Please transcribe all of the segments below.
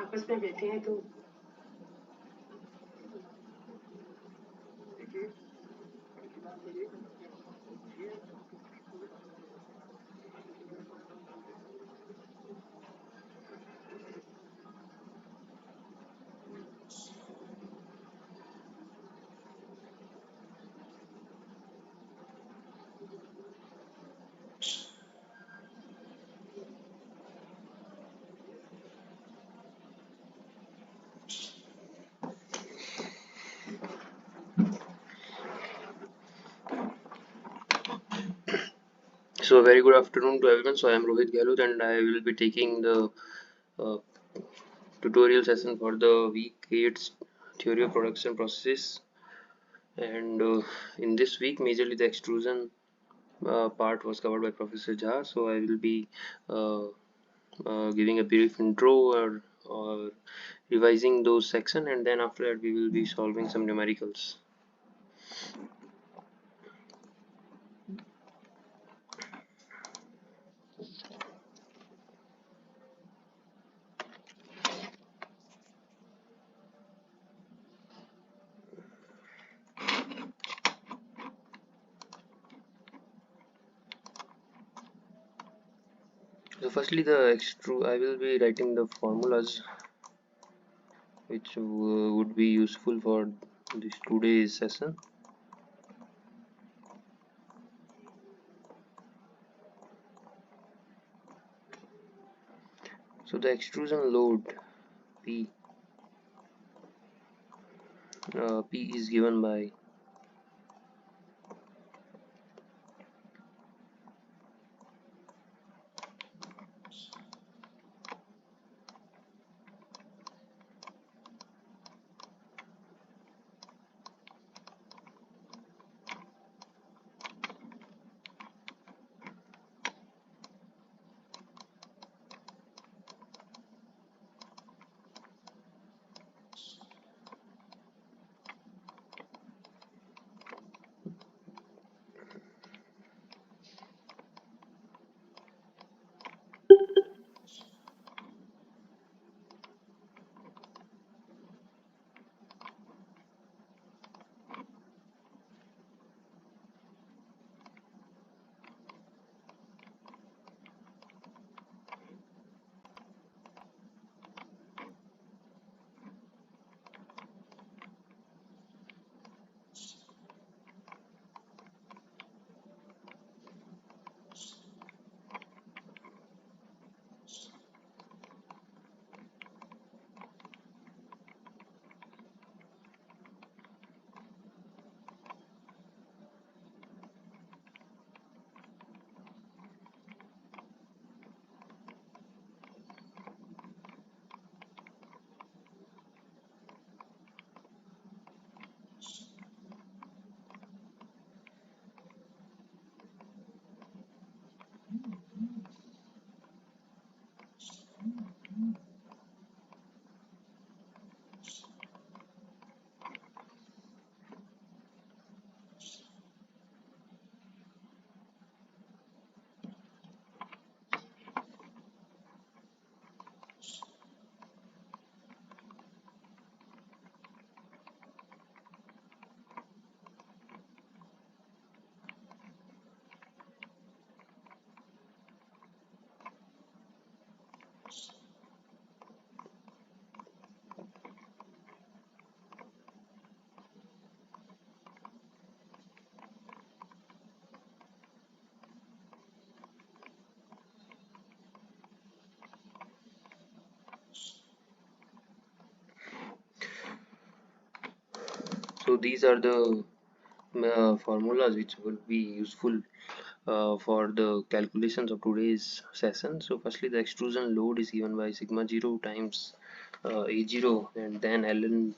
आपस में बैठे हैं तो So, very good afternoon to everyone. So, I am Rohit Gehlot and I will be taking the uh, tutorial session for the week 8 theory of production processes. And in this week, majorly the extrusion part was covered by Professor Jha. So, I will be uh, giving a brief intro or revising those section, and then after that we will be solving some numericals. So firstly, I will be writing the formulas which would be useful for this today's session. So the extrusion load P is given by so these are the formulas which will be useful for the calculations of today's session. So firstly, the extrusion load is given by sigma 0 times A0 and then ln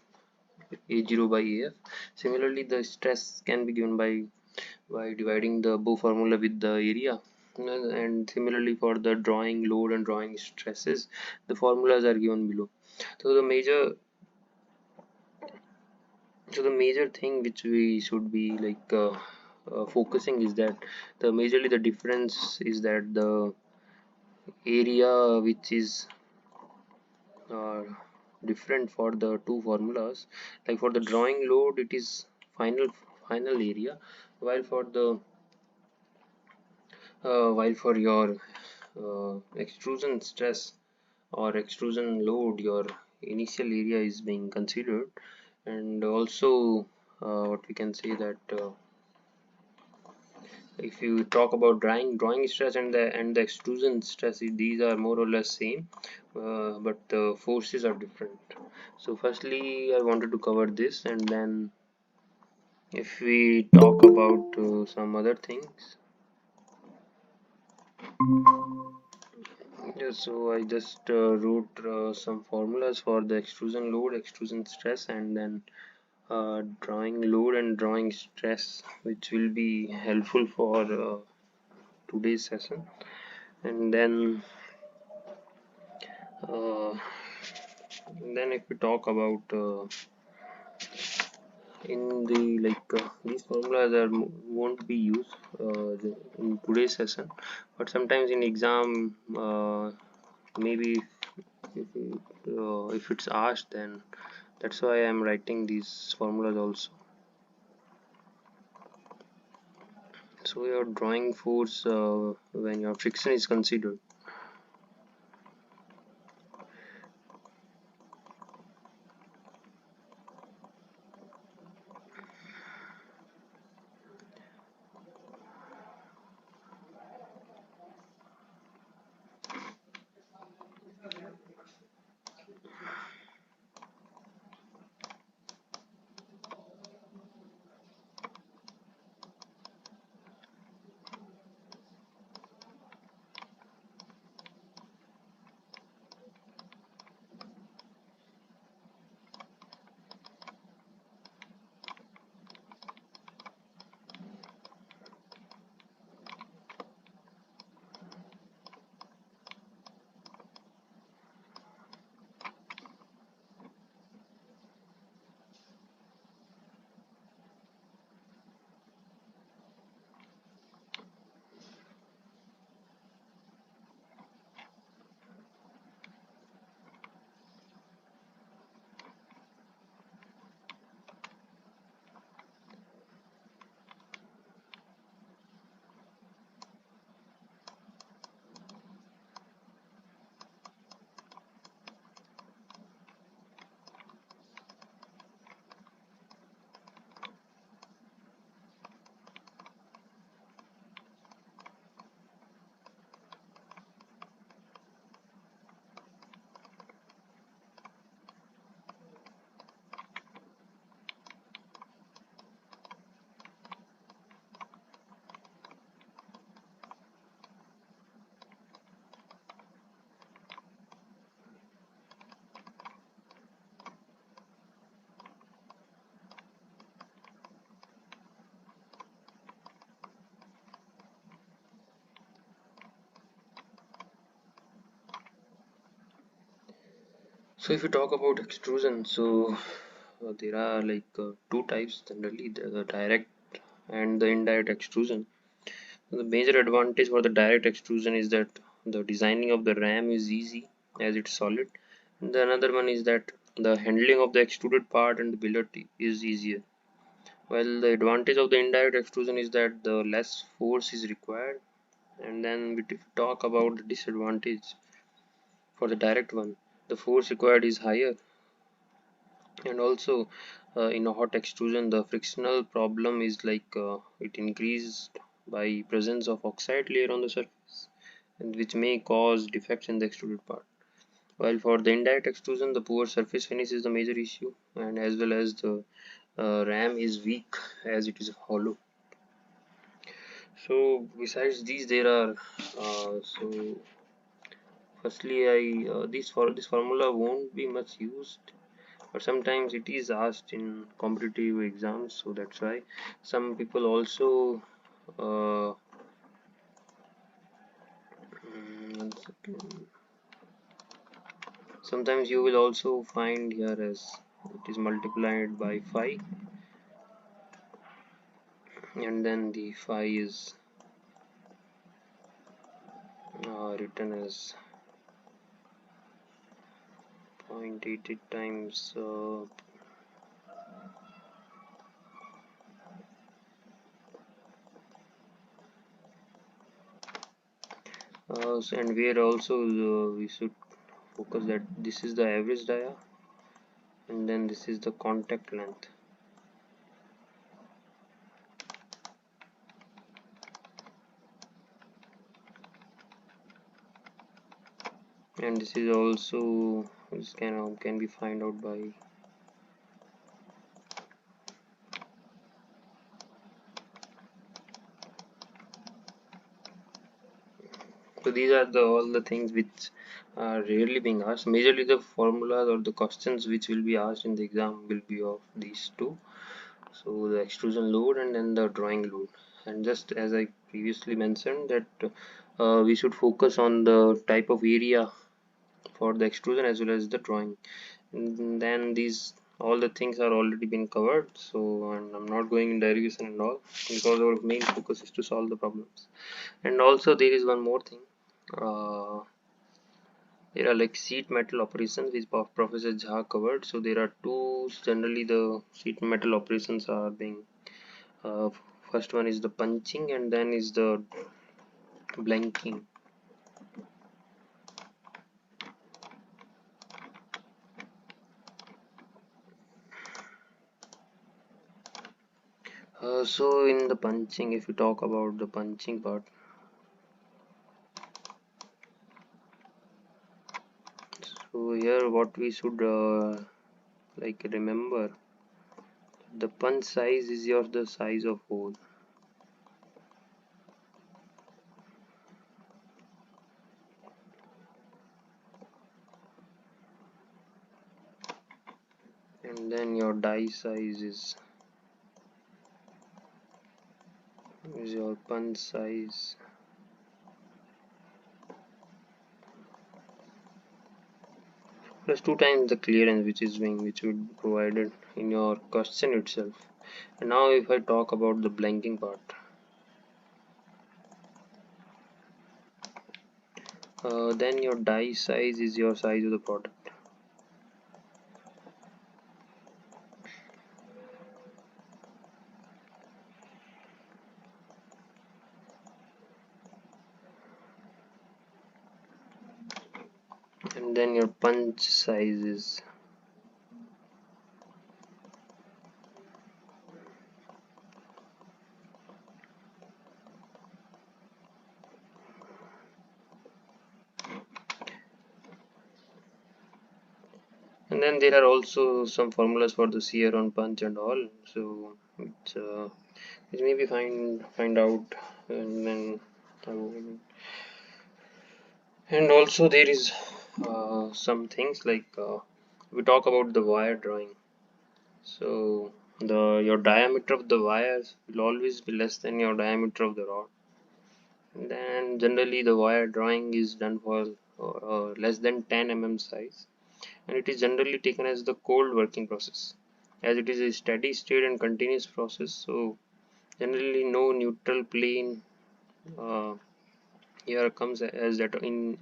A0 by AF. Similarly, the stress can be given by dividing the above formula with the area. And similarly for the drawing load and drawing stresses, the formulas are given below. So the major thing which we should be like focusing is that the majorly the difference is that the area which is different for the two formulas. Like for the drawing load, it is final final area, while for the while for your extrusion stress or extrusion load, your initial area is being considered. And also what we can say that if you talk about drawing stress and the extrusion stress, these are more or less same, but the forces are different. So firstly I wanted to cover this, and then if we talk about some other things. Yeah, so I just wrote some formulas for the extrusion load, extrusion stress, and then drawing load and drawing stress, which will be helpful for today's session. And uh, then if we talk about in the like these formulas won't be used in today's session, but sometimes in exam, maybe if it's asked, then that's why I'm writing these formulas also. So your drawing force when your friction is considered. So if you talk about extrusion, so there are like two types generally, the direct and the indirect extrusion. The major advantage for the direct extrusion is that the designing of the ram is easy as it's solid. And the another one is that the handling of the extruded part and the billet is easier. While the advantage of the indirect extrusion is that the less force is required. And then if we talk about the disadvantage for the direct one, the force required is higher. And also in a hot extrusion, the frictional problem is like it increased by presence of oxide layer on the surface, and which may cause defects in the extruded part. While for the indirect extrusion, the poor surface finish is the major issue, and as well as the ram is weak as it is hollow. So besides these, there are so firstly I this formula won't be much used, but sometimes it is asked in competitive exams, so that's why some people also uh, 1 second. Sometimes you will also find here as it is multiplied by 5, and then the 5 is written as 0.88 times and where also we should focus that this is the average dia, and then this is the contact length, and this is also this can be find out by so these are the all the things which are rarely being asked. Majorly the formulas or the questions which will be asked in the exam will be of these two, so the extrusion load and then the drawing load. And just as I previously mentioned that we should focus on the type of area for the extrusion as well as the drawing. And then these all the things are already been covered, so and I'm not going in derivation and all because our main focus is to solve the problems. And also there is one more thing, uh, there are like sheet metal operations which Professor Jha covered. So there are two generally the sheet metal operations are being uh, first one is the punching and then is the blanking. So in the punching, if you talk about the punching part, so here what we should like remember, the punch size is your the size of hole, and then your die size is your punch size plus two times the clearance which is being which would provided in your question itself. And now if I talk about the blanking part, then your die size is your size of the product, and then your punch size is and then there are also some formulas for the shear on punch and all, so it's maybe find out and then and also there is some things like we talk about the wire drawing. So the your diameter of the wires will always be less than your diameter of the rod. And then generally the wire drawing is done for less than 10 mm size, and it is generally taken as the cold working process, as it is a steady state and continuous process. So generally no neutral plane uh, here comes as that in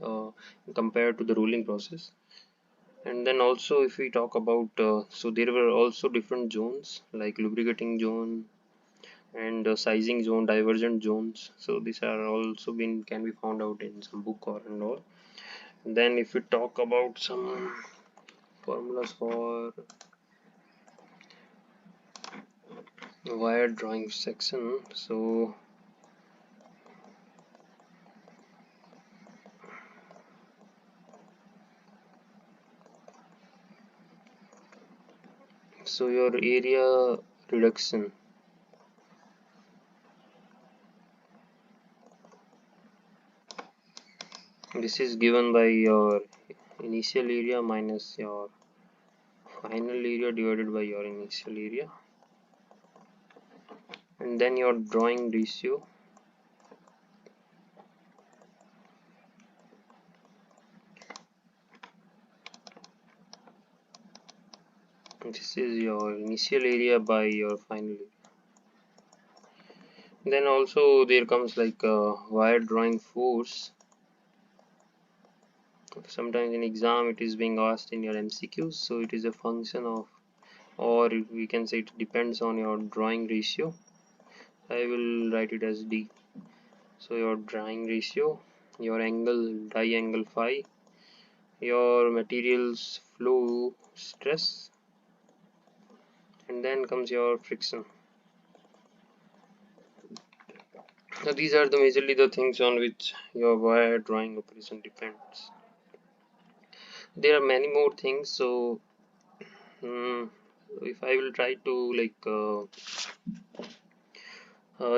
compared to the rolling process. And then also if we talk about so there were also different zones like lubricating zone and sizing zone, divergent zones, so these are also been can be found out in some book or and all. And then if we talk about some formulas for wire drawing section, so your area reduction, this is given by your initial area minus your final area divided by your initial area, and then your drawing ratio, this is your initial area by your final area. Then also there comes like wire drawing force, sometimes in exam it is being asked in your MCQs, so it is a function of, or we can say it depends on your drawing ratio. I will write it as D. So your drawing ratio, your angle, die angle phi, your materials flow stress, and then comes your friction. So these are the majorly the things on which your wire drawing operation depends. There are many more things, so if I will try to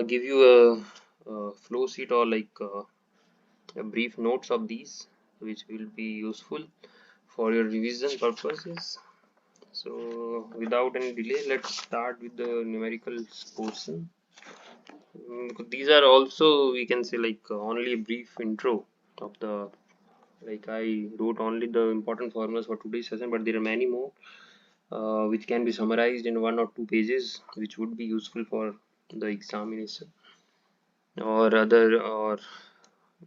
give you a flow sheet or a brief notes of these, which will be useful for your revision purposes. So without any delay, let's start with the numerical portion. These are also, we can say, only a brief intro of the, I wrote only the important formulas for today's session, but there are many more which can be summarized in 1 or 2 pages, which would be useful for the examination or other, or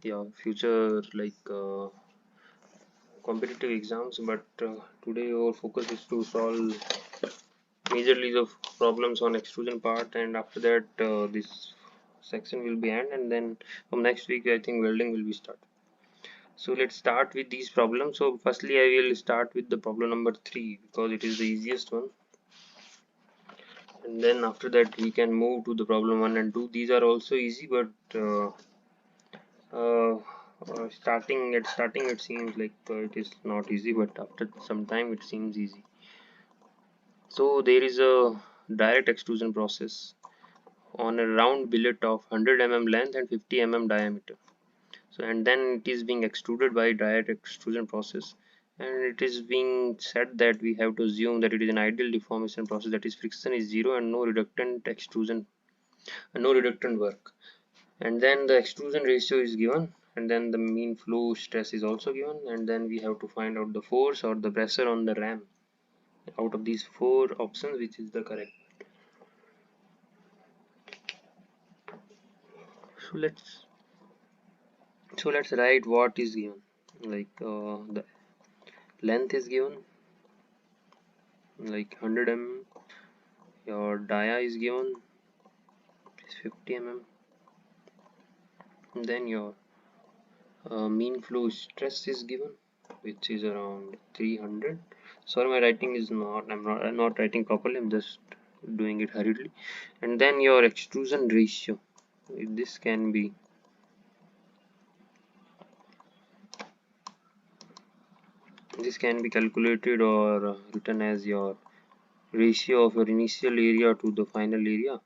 yeah, future competitive exams. But today our focus is to solve majorly the problems on extrusion part, and after that this section will be end, and then from next week I think welding will be start. So let's start with these problems. So firstly I will start with the problem number 3 because it is the easiest one, and then after that we can move to the problem 1 and 2. These are also easy, but uh, starting it seems like it is not easy, but after some time it seems easy. So there is a direct extrusion process on a round billet of 100 mm length and 50 mm diameter. So and then it is being extruded by direct extrusion process, and it is being said that we have to assume that it is an ideal deformation process, that is friction is zero and no reductant extrusion, no reductant work. And then the extrusion ratio is given, and then the mean flow stress is also given, and then we have to find out the force or the pressure on the ram. Out of these 4 options, which is the correct? So let's write what is given. The length is given, like 100 mm. Your dia is given is 50 mm. And then your mean flow stress is given, which is around 300. Sorry, my writing is I'm not writing properly, I'm just doing it hurriedly. And then your extrusion ratio, this can be calculated or written as your ratio of your initial area to the final area.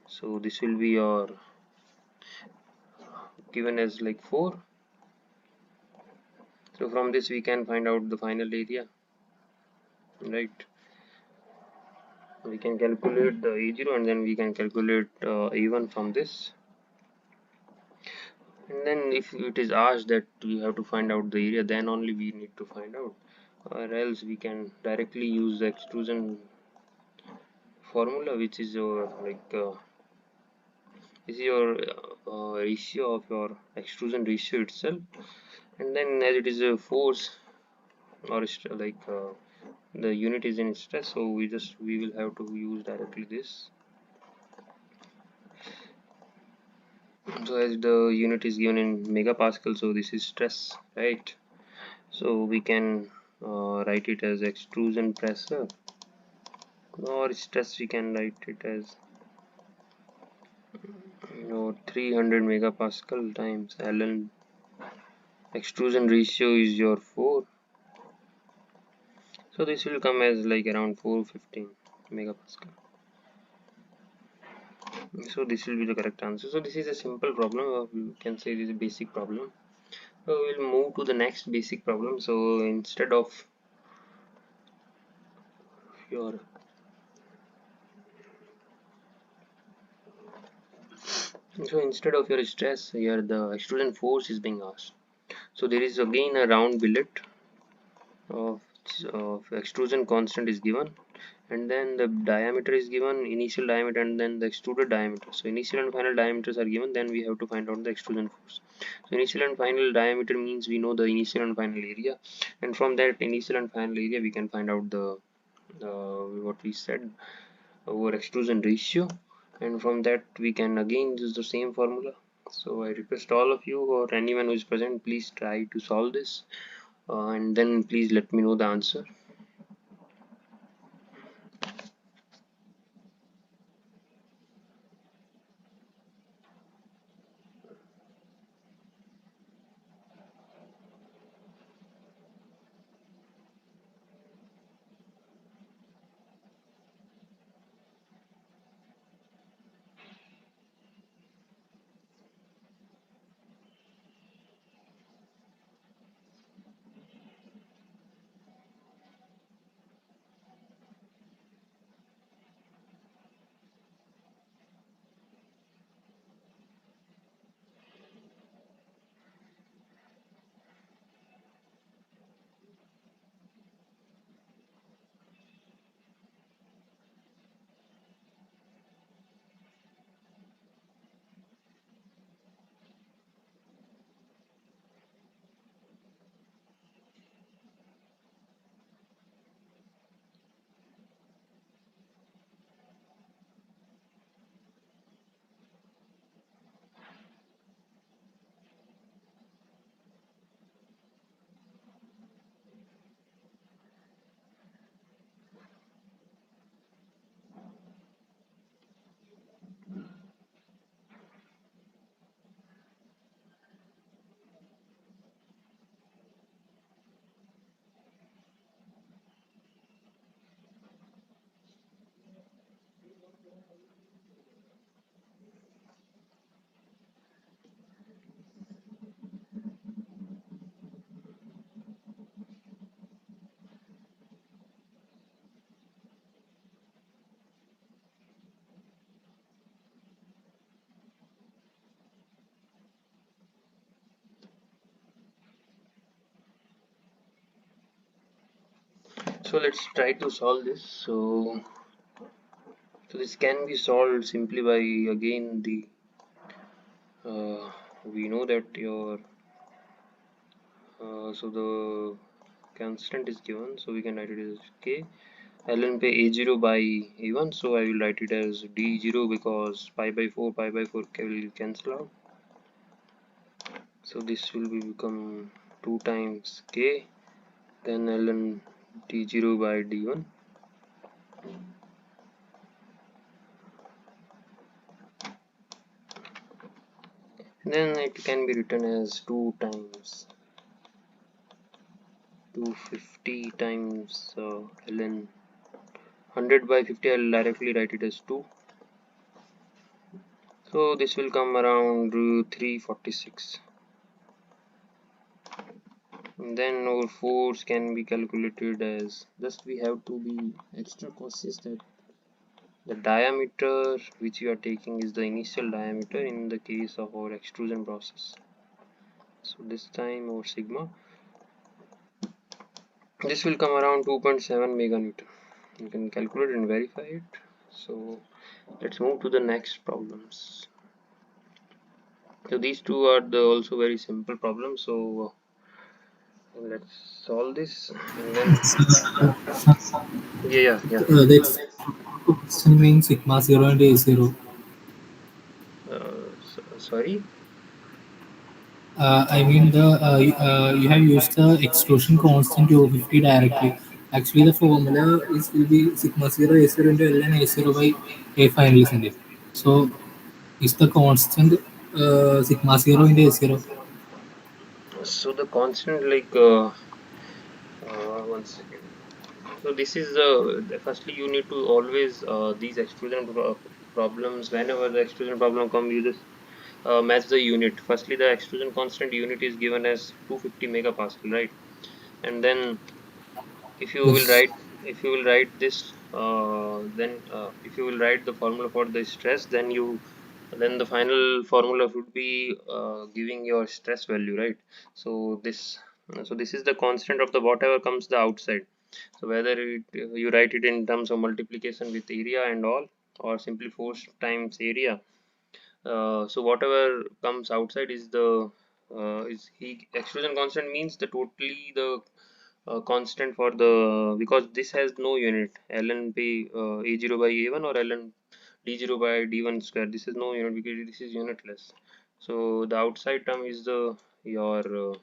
So this will be your given as like 4. So from this we can find out the final area, right? We can calculate the A0, and then we can calculate A1 from this. And then if it is asked that we have to find out the area, then only we need to find out, or else we can directly use the extrusion formula, which is your this is your ratio of your extrusion ratio itself. And then as it is a force, or the unit is in stress, so we will have to use directly this. So as the unit is given in megapascal, so this is stress, right? So we can write it as extrusion pressure, or stress we can write it as 300 megapascal times ln. Extrusion ratio is your 4, so this will come as like around 415 megapascal. So this will be the correct answer. So this is a simple problem, or you can say this is a basic problem. So we'll move to the next basic problem. So instead of your stress, here the extrusion force is being asked. So there is again a round billet of extrusion constant is given, and then the diameter is given, initial diameter, and then the extruded diameter. So initial and final diameters are given, then we have to find out the extrusion force. So initial and final diameter means we know the initial and final area, and from that initial and final area we can find out the what we said over extrusion ratio, and from that we can again use the same formula. So I request all of you or anyone who is present, please try to solve this, and then please let me know the answer. So let's try to solve this. So this can be solved simply by again the we know that your so the constant is given, so we can write it as k ln by a0 by a1. So I will write it as d0 because pi by 4 will cancel out. So this will be become 2 times k, then ln d0 by d1. Then it can be written as 2 times 250 times ln 100 by 50. I'll directly write it as 2. So this will come around 346. And then our force can be calculated as, just we have to be extra cautious that the diameter which we are taking is the initial diameter in the case of our extrusion process. So this time our sigma, this will come around 2.7 meganewton. You can calculate and verify it. So let's move to the next problems. So these two are the also very simple problems. So let's solve this, and then yeah. The extension means sigma 0 and a 0. Sorry. I mean you have used the extrusion constant U50 directly. Actually, the formula is will be sigma 0 a 0 into ln a 0 by a final, isn't it? So is the constant sigma 0 into a 0? So the constant, like one second. So this is firstly you need to always these extrusion problems. Whenever the extrusion problem come, you just match the unit. Firstly, the extrusion constant unit is given as 250 megapascal, right? And then if you will Yes. write if you will write this then if you will write the formula for the stress, then the final formula would be giving your stress value, right? So this is the constant of the whatever comes the outside. So whether you write it in terms of multiplication with area and all, or simply force times area. So whatever comes outside is the is he extrusion constant means the totally the constant for the, because this has no unit ln p a0 by a1 or ln d0 by d1 square. This is no unit because this is unitless. So the outside term is the your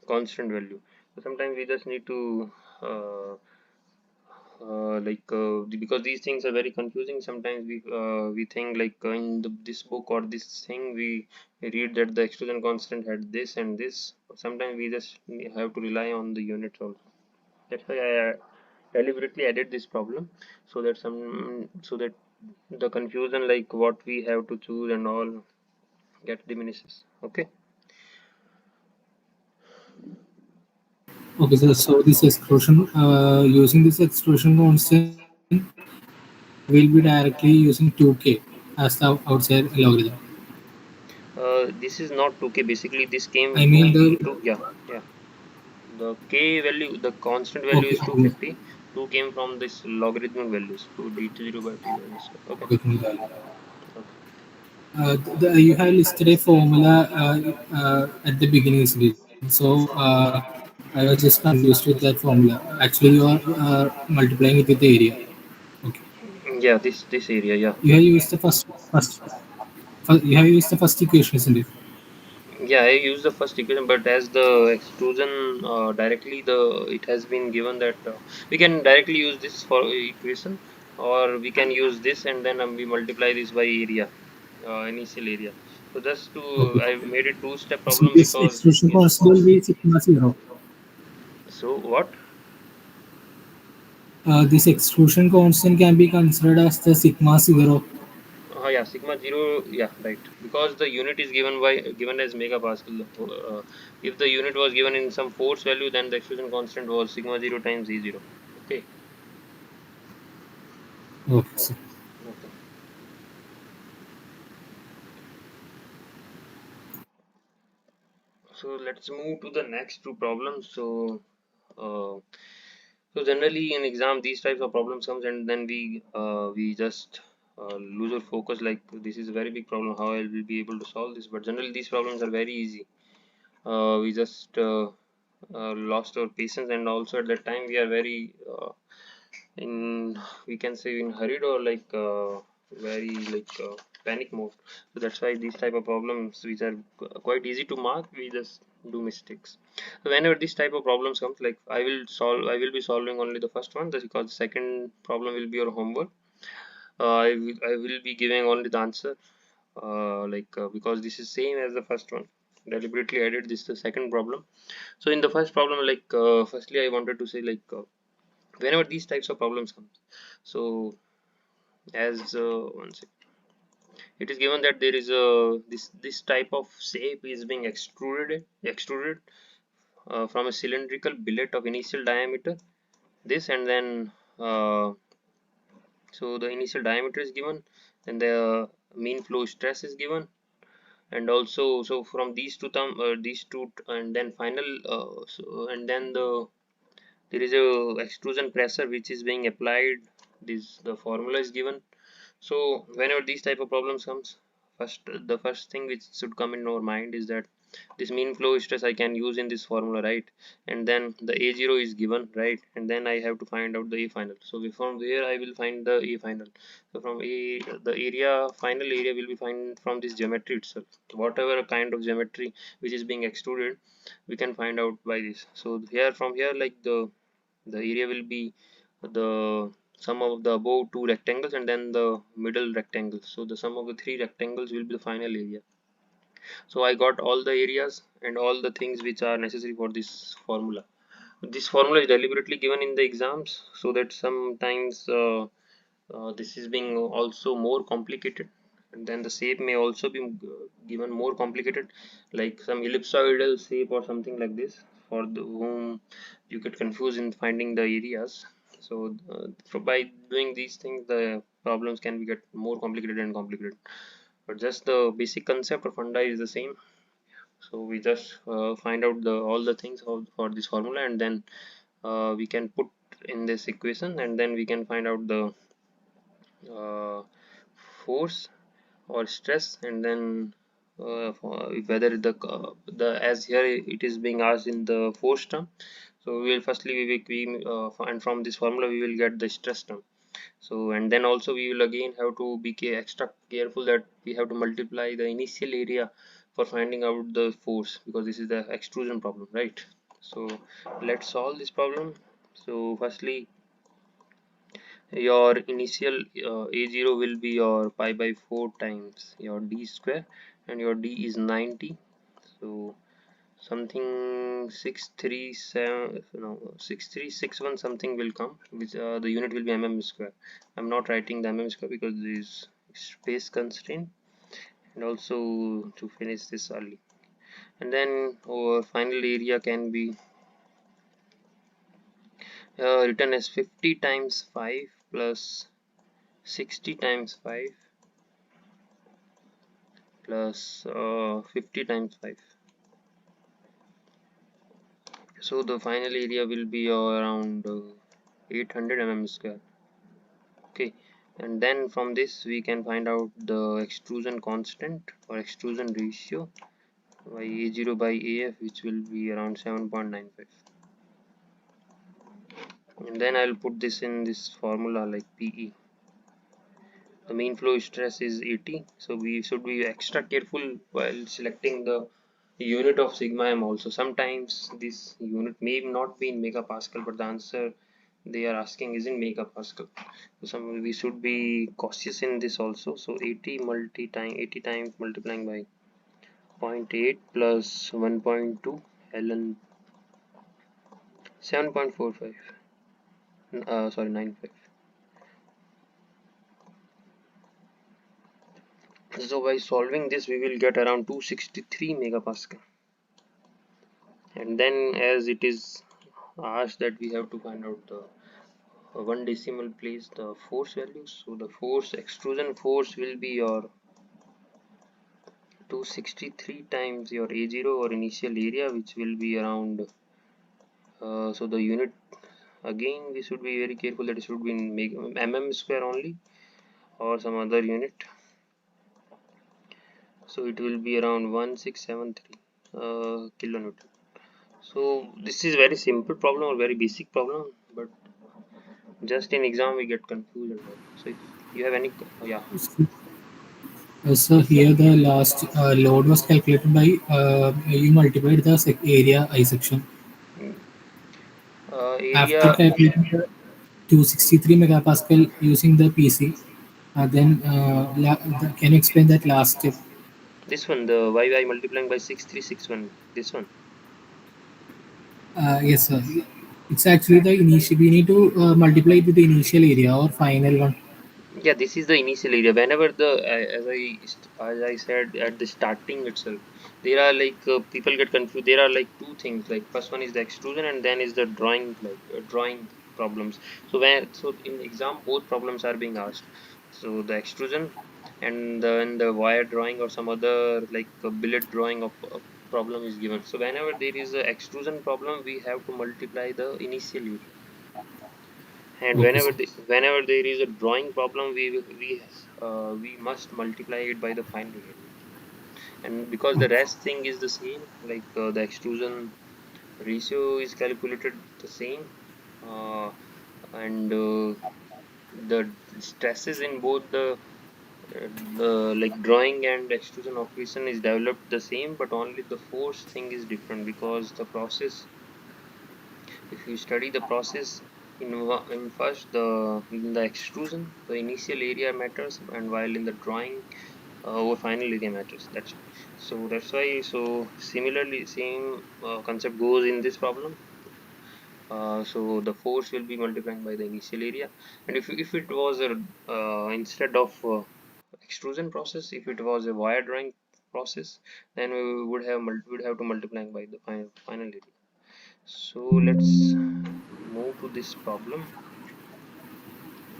constant value. So sometimes we just need to uh, because these things are very confusing. Sometimes we think like in this book or this thing we read that the extrusion constant had this and this. Sometimes we just have to rely on the units also. That's why I deliberately added this problem, so that the confusion like what we have to choose and all get diminishes. Okay. Okay, so this exclusion, using this exclusion constant, we'll be directly using 2k as the outside logarithm. This is not 2k. Basically this came I mean from the the 2. Yeah, yeah. The k value, the constant value okay, is 250. 2 came from this logarithmic values, 2 dt0 by t1 square. Okay. logarithm value. Okay. You have listed a formula at the beginning, isn't it? So I was just confused with that formula. Actually, you are multiplying it with the area. Okay. Yeah, this area. Yeah. You have used the you have used the first equation, isn't it? Yeah, I use the first equation, but as the extrusion directly it has been given that we can directly use this for equation, or we can use this and then we multiply this by area, initial area. So just to Okay. I made it two-step So problem this because extrusion yeah. constant will be sigma zero. So what? This exclusion constant can be considered as the sigma zero. Yeah, sigma zero. Yeah, right. Because the unit is given as megapascal. If the unit was given in some force value, then the extrusion constant was sigma zero times e zero. Okay. Okay. So, Okay. So let's move to the next two problems. Uh, so generally in exam these types of problems comes and then we just lose our focus. Like this is a very big problem. How I will be able to solve this? But generally these problems are very easy. We just lost our patience, and also at that time we are very in we can say in hurried or like very panic mode. So that's why these type of problems which are quite easy to mark, we just do mistakes. So whenever this type of problems comes, like I will be solving only the first one, that's because the second problem will be your homework. I will be giving only the answer because this is same as the first one. Deliberately added this the second problem. So in the first problem, firstly I wanted to say whenever these types of problems come, so as one sec, it is given that there is a this type of shape is being extruded from a cylindrical billet of initial diameter, this and then uh, so the initial diameter is given, and the mean flow stress is given, and also so from these two and then final and then there is a extrusion pressure which is being applied. This the formula is given. So whenever these type of problems comes, the first thing which should come in our mind is that this mean flow stress I can use in this formula, right? And then the a0 is given, right? And then I have to find out the a final. So from there I will find the a final. So from a the area final area will be find from this geometry itself. Whatever kind of geometry which is being extruded, we can find out by this. So here from here like the area will be the sum of the above two rectangles and then the middle rectangle. So the sum of the three rectangles will be the final area. So I got all the areas and all the things which are necessary for this formula. This formula is deliberately given in the exams so that sometimes this is being also more complicated, and then the shape may also be given more complicated, like some ellipsoidal shape or something like this, for the whom you get confused in finding the areas. So by doing these things the problems can be get more complicated and complicated, but just the basic concept or funda is the same. So we just find out the all the things for this formula, and then we can put in this equation, and then we can find out the uh, force or stress, and then whether the as here it is being asked in the force term. So we will firstly and from this formula we will get the stress term. So, and then also we will again have to be extra careful that we have to multiply the initial area for finding out the force, because this is the extrusion problem, right? So let's solve this problem. So firstly, your initial a0 will be your pi by 4 times your d square, and your d is 90. So something 637, no, 6361 something will come, which the unit will be mm square. I'm not writing the mm square because there is space constraint, and also to finish this early. And then our final area can be written as 50 times 5 plus 60 times 5 plus 50 times 5. So the final area will be around 800 mm square. Okay, and then from this we can find out the extrusion constant or extrusion ratio by a0 by af, which will be around 7.95. And then I'll put this in this formula like PE. The mean flow stress is 80, so we should be extra careful while selecting the unit of sigma m. Also sometimes this unit may not be in megapascal, but the answer they are asking is in megapascal, so we should be cautious in this also. So 80 times multiplying by 0.8 plus 1.2 ln 7.45, sorry, 95. So by solving this we will get around 263 megapascal. And then as it is asked that we have to find out the one decimal place the force values, so the force, extrusion force, will be your 263 times your a0 or initial area, which will be around so the unit, again we should be very careful that it should be in mm square only or some other unit. So it will be around 1673 kilonewton. So this is very simple problem or very basic problem, but just in exam we get confused. So if you have any, yeah. So here the last load was calculated by you multiplied the area I section. Mm. After Area, calculating the 263 megapascal using the PC, then can you explain that last step? this one, the y multiplying by 6361, this one. Yes, sir. It's actually the initial. We need to multiply it with the initial area or final one. Yeah, this is the initial area. Whenever the as I said at the starting itself, there are like people get confused. There are like two things. Like first one is the extrusion, and then is the drawing, like drawing problems. So in exam both problems are being asked. So the extrusion and then the wire drawing or some other like a billet drawing of problem is given. So whenever there is a extrusion problem, we have to multiply the initial area, and Okay, sir. whenever there is a drawing problem, we must multiply it by the final area. And because the rest thing is the same, like the extrusion ratio is calculated the same, uh, and the stresses in both the like drawing and extrusion operation is developed the same, but only the force thing is different, because the process, if you study the process in first in the extrusion, the initial area matters, and while in the drawing our final area matters. That's why. So similarly same concept goes in this problem. So the force will be multiplying by the initial area, and if it was a instead of extrusion process, if it was a wire drawing process, then we would have to multiplying by the final area. So let's move to this problem.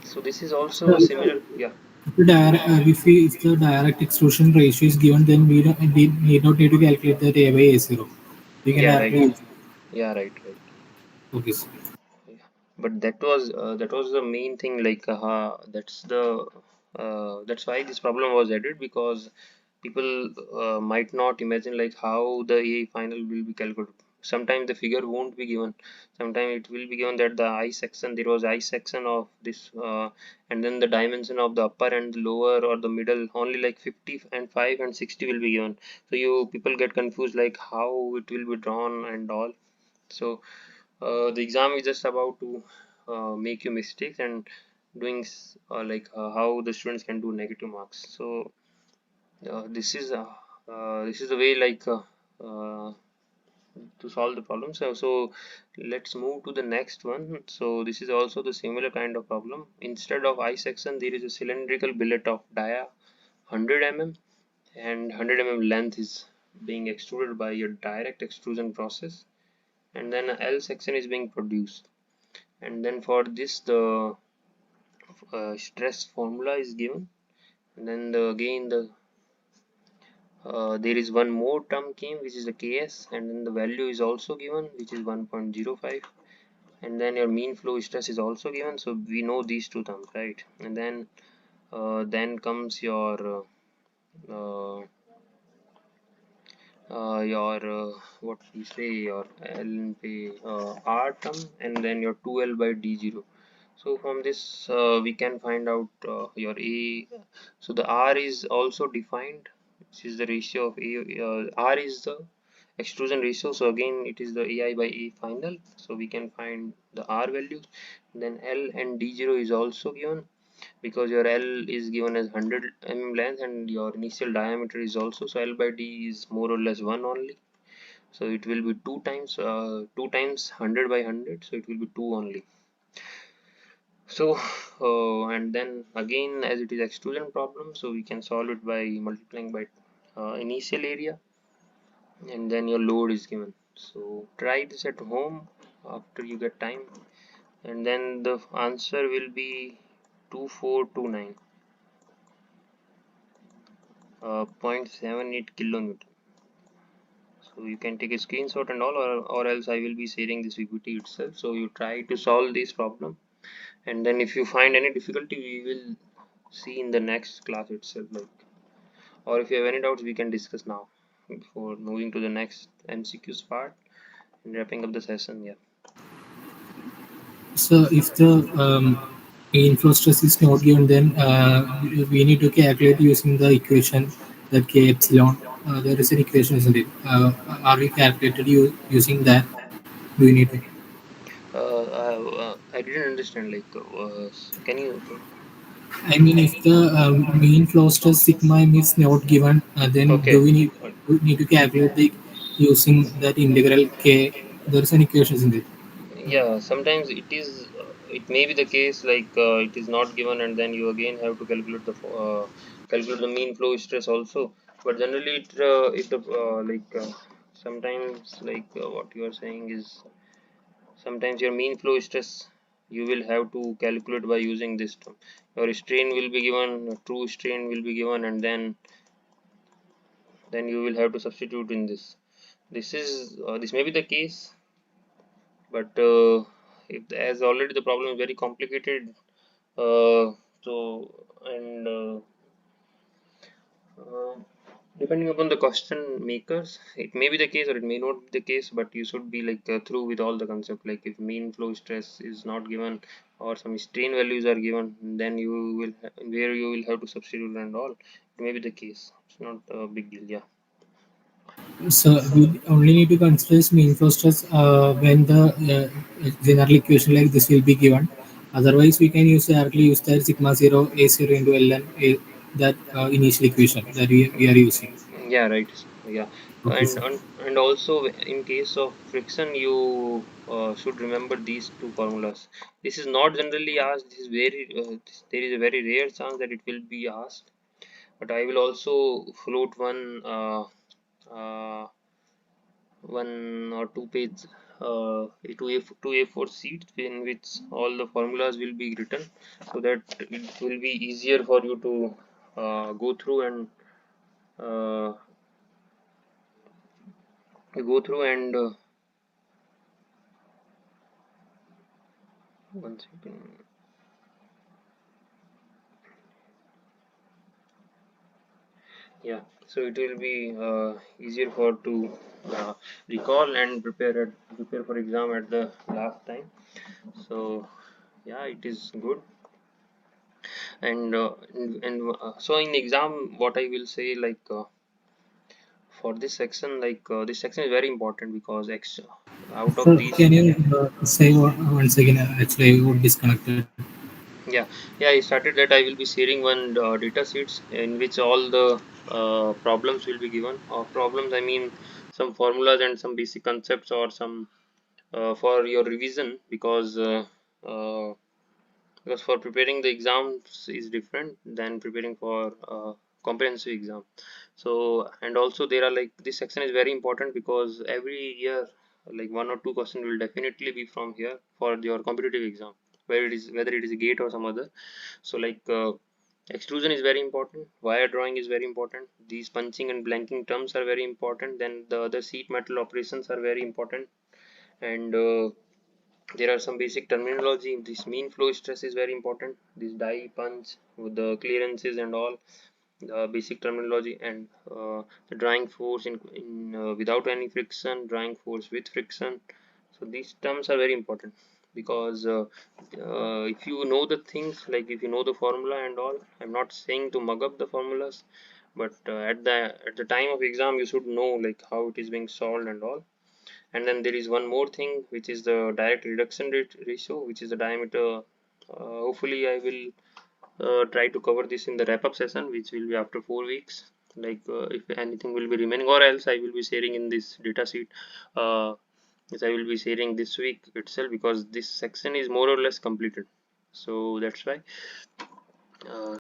So this is also similar. Yeah, If the direct extrusion ratio is given, then we need not need to calculate the A by A0. We can yeah, right. directly use it. Yeah, right, right. Okay, sir. But that was the main thing, like that's why this problem was added, because people might not imagine like how the AI final will be calculated. Sometimes the figure won't be given. Sometimes it will be given that the I section, there was I section of this, and then the dimension of the upper and the lower or the middle only like 50 and 5 and 60 will be given. So you people get confused like how it will be drawn and all. So the exam is just about to make you mistakes and doing how the students can do negative marks. So this is the way uh, to solve the problem. So let's move to the next one. So this is also the similar kind of problem. Instead of I section, there is a cylindrical billet of dia 100 mm, and 100 mm length is being extruded by a direct extrusion process, and then a L section is being produced. And then for this the stress formula is given, and then again there is one more term came, which is the Ks, and then the value is also given, which is 1.05, and then your mean flow stress is also given. So we know these two terms, right? And then comes your what we say, your R term, and then your 2L by D0. So from this we can find out your A. So the R is also defined, which is the ratio of A. R is the extrusion ratio. So again, it is the AI by A final. So we can find the R values. Then L and D0 is also given, because your L is given as 100 mm length and your initial diameter is also. So L by D is more or less 1 only. So it will be 2 times 100 by 100. So it will be 2 only. So and then again, as it is extrusion problem, so we can solve it by multiplying by initial area, and then your load is given. So try this at home after you get time, and then the answer will be 2429 0.78 kilonewton. So you can take a screenshot and all, or else I will be sharing this PPT itself. So you try to solve this problem, and then if you find any difficulty, we will see in the next class itself, like, or if you have any doubts, we can discuss now before moving to the next MCQs part and wrapping up the session. Yeah. So if the inflow stress is not given, then we need to calculate using the equation that K epsilon. There is an equation, isn't it? Are we calculated using that? Do we need to? I didn't understand. Like, can you? I mean, if the mean flow stress sigma m is not given, then Okay. we need to calculate the using that integral K? There is an equation, isn't it? Yeah, sometimes it may be the case like it is not given, and then you again have to calculate the mean flow stress also. But generally it sometimes what you are saying is, sometimes your mean flow stress you will have to calculate by using this term. Your strain will be given, true strain will be given, and then you will have to substitute in this. This may be the case, but if, as already the problem is very complicated, so and uh, depending upon the question makers, it may be the case or it may not be the case, but you should be through with all the concept. Like if mean flow stress is not given or some strain values are given, then you will where you will have to substitute and all. It may be the case. It's not a big deal. Yeah. So we only need to consider this mean flow stress when the general equation like this will be given. Otherwise, we can directly use that sigma zero a zero into ln that initial equation that we are using. Yeah, right. Yeah, Okay, sir. and also in case of friction, you should remember these two formulas. This is not generally asked. This is there is a very rare chance that it will be asked. But I will also float uh, one or two page two A4 sheets in which all the formulas will be written, so that it will be easier for you to go through and uh, go through and One second. Yeah, so it will be easier for to uh, recall and prepare for exam at the last time. So yeah, it is good. And so in exam, what I will say, like for this section, this section is very important because out of So these. can you say once again? Actually, I got disconnected. Yeah, yeah, I started that I will be sharing one data sheets in which all the problems will be given. Or problems, I mean some formulas and some basic concepts, or some for your revision, uh, because for preparing the exams is different than preparing for comprehensive exam. So, and also there are, like, this section is very important because every year, like, one or two question will definitely be from here for your competitive exam, whether it is a gate or some other. So, like, extrusion is very important, wire drawing is very important, these punching and blanking terms are very important, then the other sheet metal operations are very important. And there are some basic terminology. This mean flow stress is very important, this die punch with the clearances and all, basic terminology. And the drying force in without any friction, drying force with friction. So these terms are very important because if you know the things, like if you know the formula and all, I'm not saying to mug up the formulas, but at the time of exam you should know like how it is being solved and all. And then there is one more thing, which is the direct reduction rate ratio, which is the diameter. Hopefully I will try to cover this in the wrap up session, which will be after 4 weeks. Like if anything will be remaining, or else I will be sharing in this data sheet, which I will be sharing this week itself, because this section is more or less completed. So that's why